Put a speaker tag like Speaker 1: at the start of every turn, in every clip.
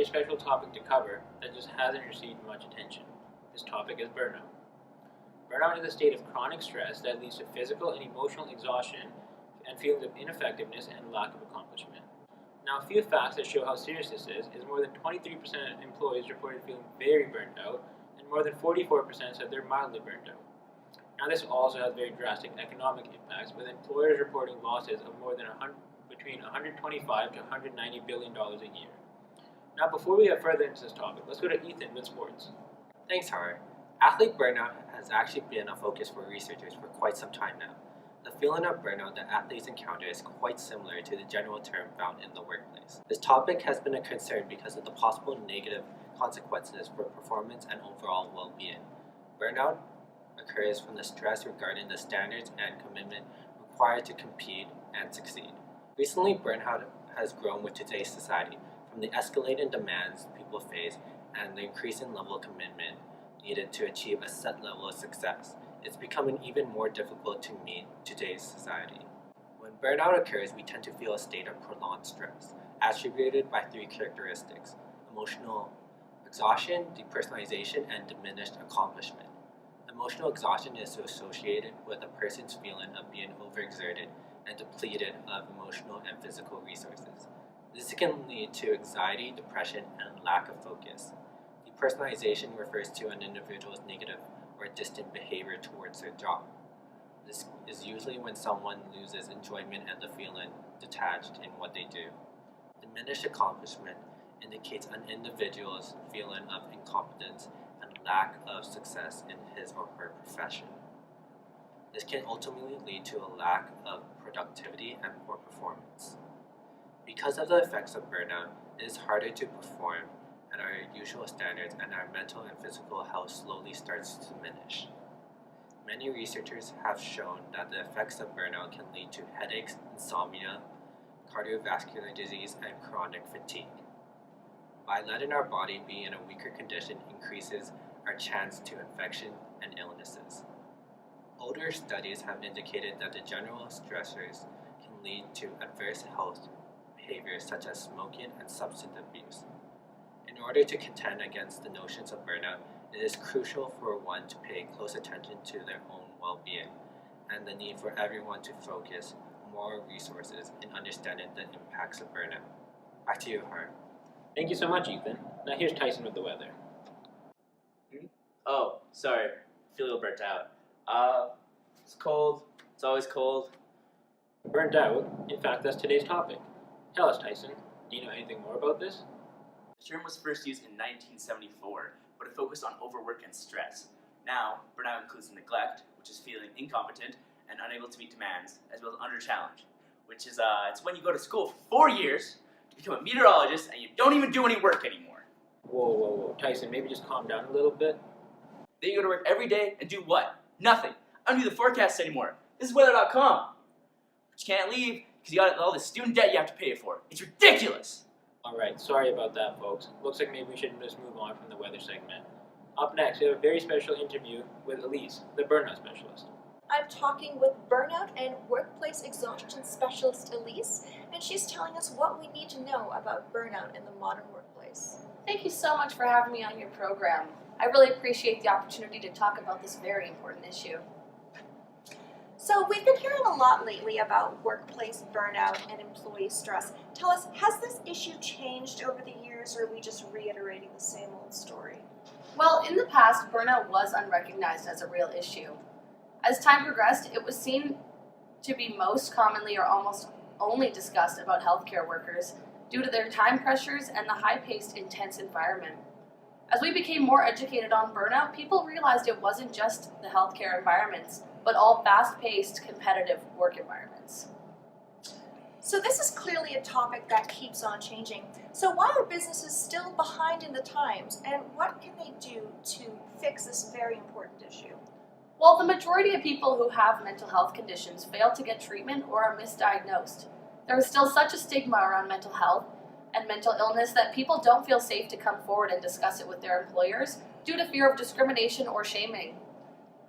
Speaker 1: very special topic to cover that just hasn't received much attention. This topic is burnout. Burnout is a state of chronic stress that leads to physical and emotional exhaustion and feelings of ineffectiveness and lack of accomplishment. Now, a few facts that show how serious this is more than 23% of employees reported feeling very burnt out, and more than 44% said they're mildly burnt out. Now, this also has very drastic economic impacts, with employers reporting losses of more than between $125 to $190 billion a year. Now, before we get further into this topic, let's go to Ethan with sports.
Speaker 2: Thanks, Howard. Athlete burnout has actually been a focus for researchers for quite some time now. The feeling of burnout that athletes encounter is quite similar to the general term found in the workplace. This topic has been a concern because of the possible negative consequences for performance and overall well-being. Burnout occurs from the stress regarding the standards and commitment required to compete and succeed. Recently, burnout has grown with today's society, from the escalating demands people face and the increasing level of commitment needed to achieve a set level of success. It's becoming even more difficult to meet today's society. When burnout occurs, we tend to feel a state of prolonged stress, attributed by three characteristics: emotional exhaustion, depersonalization, and diminished accomplishment. Emotional exhaustion is associated with a person's feeling of being overexerted and depleted of emotional and physical resources. This can lead to anxiety, depression, and lack of focus. Depersonalization refers to an individual's negative or distant behavior towards their job. This is usually when someone loses enjoyment and the feeling detached in what they do. Diminished accomplishment indicates an individual's feeling of incompetence and lack of success in his or her profession. This can ultimately lead to a lack of productivity and poor performance. Because of the effects of burnout, it is harder to perform at our usual standards, and our mental and physical health slowly starts to diminish. Many researchers have shown that the effects of burnout can lead to headaches, insomnia, cardiovascular disease, and chronic fatigue. By letting our body be in a weaker condition increases our chance to infection and illnesses. Older studies have indicated that the general stressors can lead to adverse health behaviors such as smoking and substance abuse. In order to contend against the notions of burnout, it is crucial for one to pay close attention to their own well-being and the need for everyone to focus more resources in understanding the impacts of burnout. Back to you, Hart.
Speaker 1: Thank you so much, Ethan. Now here's Tyson with the weather.
Speaker 3: Oh, sorry. I feel a little burnt out. It's cold. It's always cold.
Speaker 1: Burnt out? In fact, that's today's topic. Tell us, Tyson, do you know anything more about this?
Speaker 3: The term was first used in 1974, but it focused on overwork and stress. Now, burnout includes neglect, which is feeling incompetent and unable to meet demands, as well as under challenge, which is it's when you go to school for 4 years to become a meteorologist and you don't even do any work anymore.
Speaker 1: Whoa, Tyson, maybe just calm down a little bit.
Speaker 3: Then you go to work every day and do what? Nothing. I don't do the forecasts anymore. This is weather.com. But you can't leave because you got all this student debt you have to pay for. It's ridiculous.
Speaker 1: Alright, sorry about that, folks. Looks like maybe we should just move on from the weather segment. Up next, we have a very special interview with Elise, the burnout specialist.
Speaker 4: I'm talking with burnout and workplace exhaustion specialist Elise, and she's telling us what we need to know about burnout in the modern workplace.
Speaker 5: Thank you so much for having me on your program. I really appreciate the opportunity to talk about this very important issue.
Speaker 4: So we've been hearing a lot lately about workplace burnout and employee stress. Tell us, has this issue changed over the years, or are we just reiterating the same old story?
Speaker 5: Well, in the past, burnout was unrecognized as a real issue. As time progressed, it was seen to be most commonly or almost only discussed about healthcare workers due to their time pressures and the high-paced, intense environment. As we became more educated on burnout, people realized it wasn't just the healthcare environments, but all fast-paced, competitive work environments.
Speaker 4: So this is clearly a topic that keeps on changing. So why are businesses still behind in the times, and what can they do to fix this very important issue?
Speaker 5: Well, the majority of people who have mental health conditions fail to get treatment or are misdiagnosed. There is still such a stigma around mental health and mental illness that people don't feel safe to come forward and discuss it with their employers due to fear of discrimination or shaming.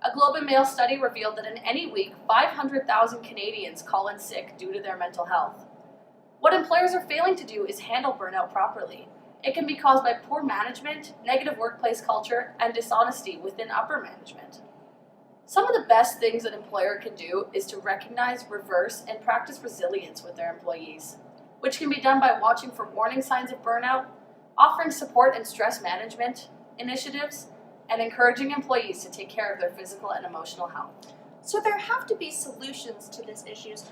Speaker 5: A Globe and Mail study revealed that in any week, 500,000 Canadians call in sick due to their mental health. What employers are failing to do is handle burnout properly. It can be caused by poor management, negative workplace culture, and dishonesty within upper management. Some of the best things an employer can do is to recognize, reverse, and practice resilience with their employees, which can be done by watching for warning signs of burnout, offering support and stress management initiatives, and encouraging employees to take care of their physical and emotional health.
Speaker 4: So there have to be solutions to these issues.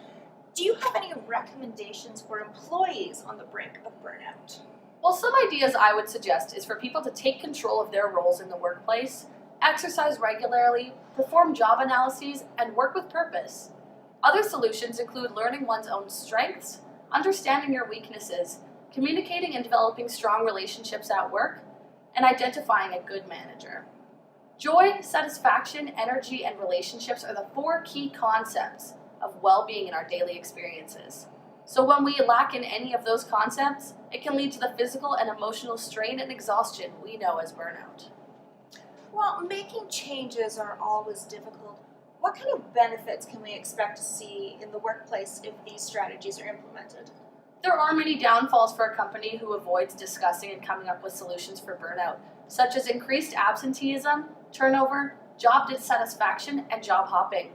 Speaker 4: Do you have any recommendations for employees on the brink of burnout?
Speaker 5: Well, some ideas I would suggest is for people to take control of their roles in the workplace, exercise regularly, perform job analyses, and work with purpose. Other solutions include learning one's own strengths, understanding your weaknesses, communicating and developing strong relationships at work, and identifying a good manager. Joy, satisfaction, energy, and relationships are the 4 key concepts of well-being in our daily experiences. So when we lack in any of those concepts, it can lead to the physical and emotional strain and exhaustion we know as burnout.
Speaker 4: Well, making changes are always difficult. What kind of benefits can we expect to see in the workplace if these strategies are implemented?
Speaker 5: There are many downfalls for a company who avoids discussing and coming up with solutions for burnout, such as increased absenteeism, turnover, job dissatisfaction, and job hopping.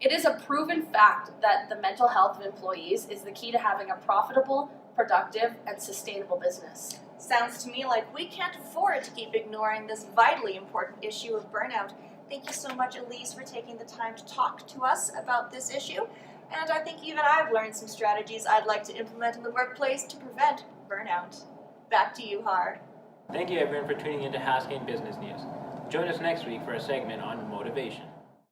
Speaker 5: It is a proven fact that the mental health of employees is the key to having a profitable, productive, and sustainable business.
Speaker 4: Sounds to me like we can't afford to keep ignoring this vitally important issue of burnout. Thank you so much, Elise, for taking the time to talk to us about this issue. And I think even I've learned some strategies I'd like to implement in the workplace to prevent burnout. Back to you, Har.
Speaker 1: Thank you everyone for tuning into Haskayne Business News. Join us next week for a segment on motivation.